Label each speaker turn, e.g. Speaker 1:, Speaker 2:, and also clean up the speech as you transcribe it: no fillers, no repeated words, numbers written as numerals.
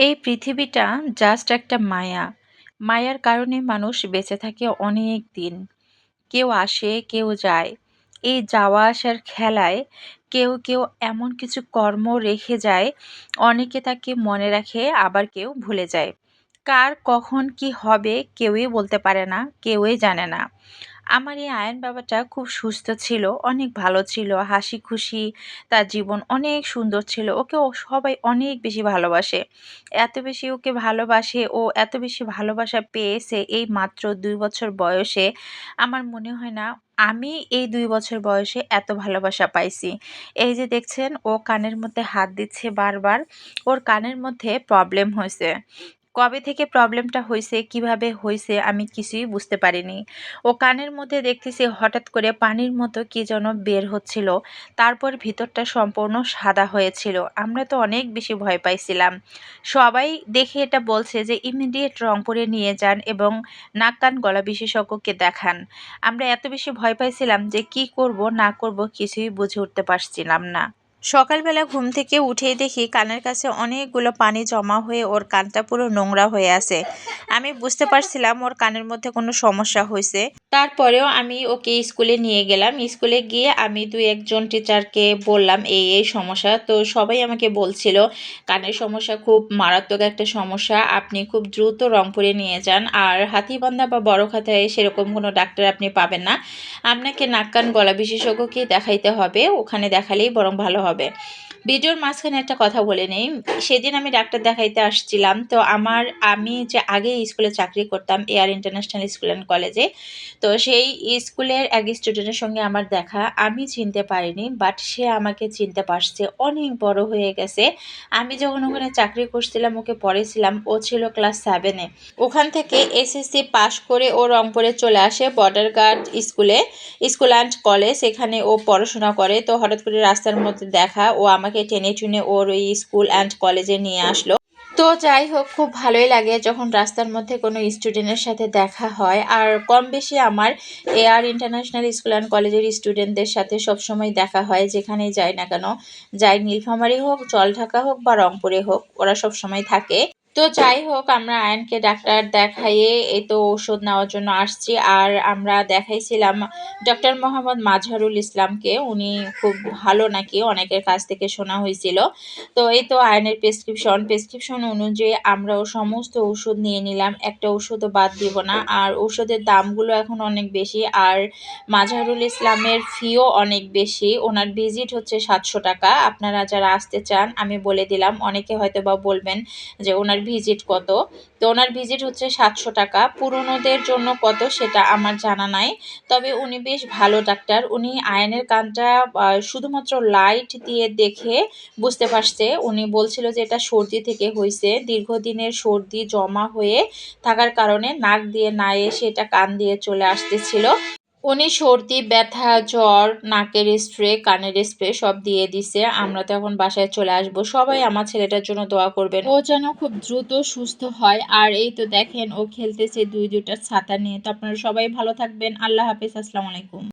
Speaker 1: এই পৃথিবীটা জাস্ট একটা মায়া। মায়ার কারণে মানুষ বেঁচে থাকে অনেক দিন। কেউ আসে, কেউ যায়। এই যাওয়া আসার খেলায় কেউ এমন কিছু কর্ম রেখে যায়, অনেকে তাকে মনে রাখে, আবার কেউ ভুলে যায়। কার কখন কি হবে কেউই বলতে পারে না, কেউই জানে না। আমার এই আয়ান বাবাটা খুব সুস্থ ছিল, অনেক ভালো ছিল, হাসি খুশি, তার জীবন অনেক সুন্দর ছিল। সবাই অনেক বেশি ভালোবাসে। এত বেশি ওকে ভালোবাসে, ও এত বেশি ভালোবাসা পেয়েছে এই মাত্র ২ বছর বয়সে। আমার মনে হয় না আমি এই ২ বছর বয়সে এত ভালোবাসা পাইছি। এই যে দেখছেন ও কানের মধ্যে হাত দিচ্ছে বারবার। ওর কানের মধ্যে প্রবলেম হইছে। কবে থেকে প্রবলেমটা হইছে, কিভাবে হইছে আমি কিছুই বুঝতে পারিনি। ও কানের মধ্যে দেখতেছি হঠাৎ করে পানির মতো কি যেন বের হচ্ছিল। তারপর ভিতরটা সম্পূর্ণ সাদা হয়েছিল। আমরা তো অনেক বেশি ভয় পাইছিলাম। সবাই দেখে এটা বলছে যে ইমিডিয়েট রংপুরে নিয়ে যান এবং নাক কান গলা বিশেষজ্ঞকে দেখান। আমরা এত বেশি ভয় পাইছিলাম যে কি করব না করব কিছুই বুঝে উঠতে পারছিলাম না। সকালবেলা ঘুম থেকে উঠেই দেখি কানের কাছে অনেকগুলো পানি জমা হয়ে ওর কানটা পুরো নোংরা হয়ে আছে। আমি বুঝতে পারছিলাম ওর কানের মধ্যে কোনো সমস্যা হয়েছে। তারপরেও আমি ওকে স্কুলে নিয়ে গেলাম। স্কুলে গিয়ে আমি ২-১ জন টিচারকে বললাম এই সমস্যা। তো সবাই আমাকে বলছিল কানের সমস্যা খুব মারাত্মক একটা সমস্যা। আপনি খুব দ্রুত রংপুরে নিয়ে যান। আর হাতীবান্ধা বা বড়খাতায় সেরকম কোনো ডাক্তার আপনি পাবেন না। আপনাকে নাক কান গলা বিশেষজ্ঞকেই দেখাইতে হবে। ওখানে দেখালেই বরং ভালো হবে। ভিডিওর মাঝখানে একটা কথা বলে নেই। সেদিন আমি ডাক্তার দেখাইতে আসছিলাম। তো আমি যে আগে স্কুলে চাকরি করতাম এয়ার ইন্টারন্যাশনাল স্কুল অ্যান্ড কলেজে। তো সেই স্কুলের এক স্টুডেন্টের সঙ্গে আমার দেখা। আমি চিনতে পারিনি, বাট সে আমাকে চিনতে পারছে। অনেক বড় হয়ে গেছে। আমি যখন ওখানে চাকরি করছিলাম, ওকে পড়েছিলাম, ও ছিল ক্লাস 7-এ। ওখান থেকে এসএসসি পাশ করে ও রংপুরে চলে আসে border guard school and college. এখানে ও পড়াশোনা করে। তো হঠাৎ করে রাস্তার মধ্যে দেখা, ও আমাকে টেনে টুনে ওর ওই স্কুল অ্যান্ড কলেজে নিয়ে আসলো। তো যাই হোক, খুব ভালোই লাগে যখন রাস্তার মধ্যে কোনো স্টুডেন্টের সাথে দেখা হয়। আর কম বেশি আমার এয়ার ইন্টারন্যাশনাল স্কুল অ্যান্ড কলেজের স্টুডেন্টদের সাথে সবসময় দেখা হয়, যেখানেই যাই না কেন। যাই নীলফামারী হোক, জলঢাকা হোক বা রংপুরে হোক, ওরা সবসময় থাকে। তো যাই হোক, আমরা আয়নকে ডাক্তার দেখাইয়ে এই তো ওষুধ নেওয়ার জন্য আসছি। আর আমরা দেখাইছিলাম ডক্টর মোহাম্মদ মাজহারুল ইসলামকে। উনি খুব ভালো নাকি, অনেকের কাছ থেকে শোনা হয়েছিল। তো এই তো আয়নের প্রেসক্রিপশন অনুযায়ী আমরাও সমস্ত ওষুধ নিয়ে নিলাম। একটা ওষুধও বাদ দিব না। আর ওষুধের দামগুলো এখন অনেক বেশি। আর মাজহারুল ইসলামের ফিও অনেক বেশি। ওনার ভিজিট হচ্ছে ৭০০ টাকা। আপনারা যারা আসতে চান আমি বলে দিলাম। অনেকে হয়তো বা বলবেন যে ওনার ভিজিট কত। তো ওনার ভিজিট হচ্ছে ৭০০ টাকা। পুরনোদের জন্য কত সেটা আমার জানা নাই। তবে উনি বেশ ভালো ডাক্তার। উনি আয়নের কানটা শুধুমাত্র লাইট দিয়ে দেখে বুঝতে পারছে। উনি বলছিল যে এটা সর্দি থেকে হইছে। দীর্ঘদিনের সর্দি জমা হয়ে থাকার কারণে নাক দিয়ে না এসে এটা কান দিয়ে চলে আসতেছিল। উনি সর্দি, ব্যথা, জ্বর, নাকের স্প্রে, কানের স্প্রে সব দিয়ে দিছে। আমরা তো এখন বাসায় চলে আসবো। সবাই আমার ছেলেটার জন্য দোয়া করবেন। ও যেন খুব দ্রুত সুস্থ হয়। আর এই তো দেখেন ও খেলতেছে দুইটা ছাতা নিয়ে। তো আপনারা সবাই ভালো থাকবেন। আল্লাহ হাফেজ। আসসালামু আলাইকুম।